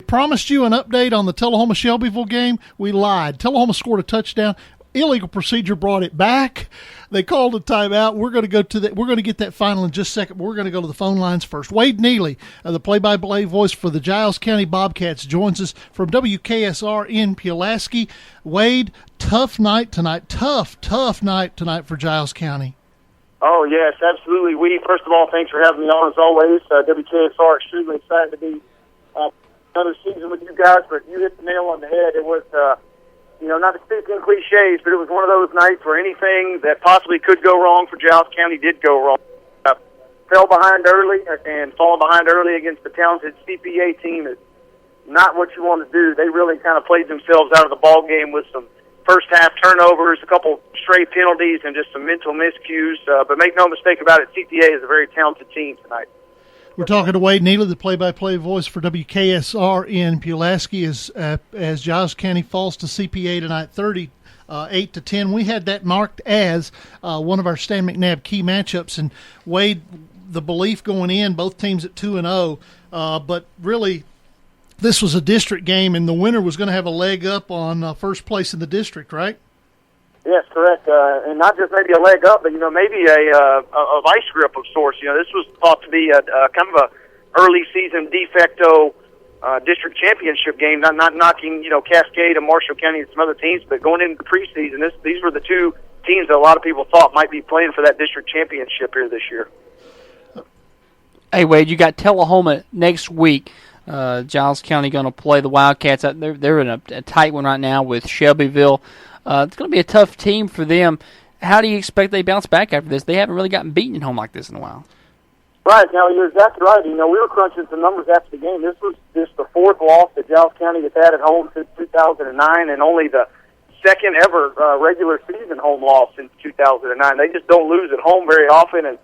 promised you an update on the Tullahoma-Shelbyville game. We lied. Tullahoma scored a touchdown. Illegal procedure brought it back. They called a timeout. We're going to go to that. We're going to get that final in just a second. We're going to go to the phone lines first. Wade Neeley, the play-by-play voice for the Giles County Bobcats, joins us from WKSR in Pulaski. Wade, tough night tonight. Tough night tonight for Giles County. Oh, yes, absolutely. First of all, thanks for having me on as always. WKSR, extremely excited to be another season with you guys, but you hit the nail on the head. It was, not to speak in cliches, but it was one of those nights where anything that possibly could go wrong for Giles County did go wrong. Fell behind early, and falling behind early against the talented CPA team is not what you want to do. They really kind of played themselves out of the ball game with some first-half turnovers, a couple stray penalties, and just some mental miscues. But make no mistake about it, CPA is a very talented team tonight. We're talking to Wade Neeley, the play-by-play voice for WKSR in Pulaski, as Giles County falls to CPA tonight, 38-10. We had that marked as one of our Stan McNabb key matchups, and Wade, the belief going in, both teams at 2-0, but really this was a district game, and the winner was going to have a leg up on first place in the district, right? Yes, correct. And not just maybe a leg up, but, maybe a vice grip of sorts. This was thought to be a kind of a early season de facto district championship game, not knocking, Cascade and Marshall County and some other teams, but going into the preseason, these were the two teams that a lot of people thought might be playing for that district championship here this year. Hey, Wade, you got Tullahoma next week. Giles County going to play the Wildcats. They're in a tight one right now with Shelbyville. It's going to be a tough team for them. How do you expect they bounce back after this? They haven't really gotten beaten at home like this in a while. Right. Now, you're exactly right. We were crunching some numbers after the game. This was just the fourth loss that Giles County has had at home since 2009, and only the second ever regular season home loss since 2009. They just don't lose at home very often, and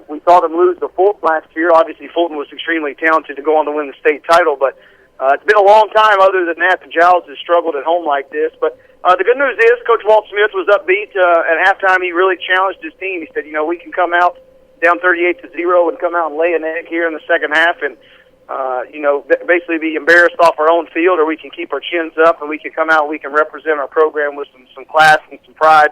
we saw them lose to Fulton last year. Obviously, Fulton was extremely talented to go on to win the state title, but it's been a long time other than that Giles has struggled at home like this. But the good news is Coach Walt Smith was upbeat at halftime. He really challenged his team. He said, we can come out down 38-0 and come out and lay an egg here in the second half and, basically be embarrassed off our own field, or we can keep our chins up and we can come out and we can represent our program with some class and some pride.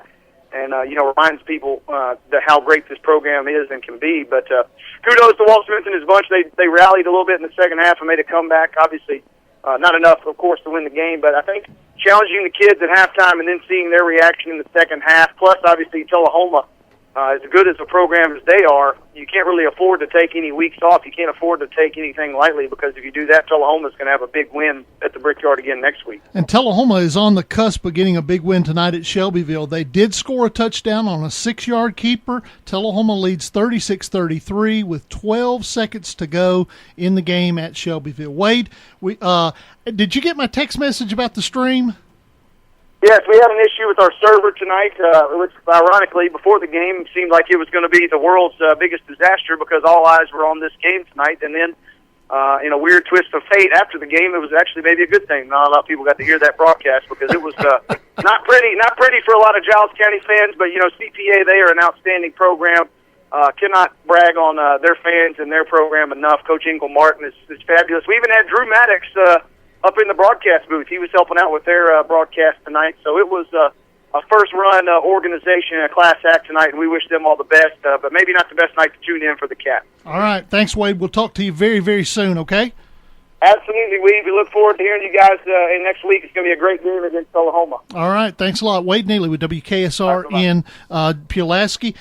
And, reminds people that how great this program is and can be. But kudos to Walt Smith and his bunch. They rallied a little bit in the second half and made a comeback. Obviously, not enough, of course, to win the game. But I think challenging the kids at halftime and then seeing their reaction in the second half, plus, obviously, Tullahoma, as good as a program as they are, you can't really afford to take any weeks off. You can't afford to take anything lightly, because if you do that, Tullahoma's going to have a big win at the Brickyard again next week. And Tullahoma is on the cusp of getting a big win tonight at Shelbyville. They did score a touchdown on a 6-yard keeper. Tullahoma leads 36-33 with 12 seconds to go in the game at Shelbyville. Wade, did you get my text message about the stream? Yes, we had an issue with our server tonight, which ironically, before the game, seemed like it was going to be the world's biggest disaster because all eyes were on this game tonight. And then, in a weird twist of fate, after the game, it was actually maybe a good thing. Not a lot of people got to hear that broadcast because it was not pretty for a lot of Giles County fans. But CPA, they are an outstanding program. Cannot brag on their fans and their program enough. Coach Ingle Martin is fabulous. We even had Drew Maddox up in the broadcast booth. He was helping out with their broadcast tonight. So it was a first-run organization and a class act tonight, and we wish them all the best, but maybe not the best night to tune in for the Cat. All right. Thanks, Wade. We'll talk to you very, very soon, okay? Absolutely, Wade. We look forward to hearing you guys next week. It's going to be a great game against Tullahoma. All right. Thanks a lot. Wade Neeley with WKSR in Pulaski.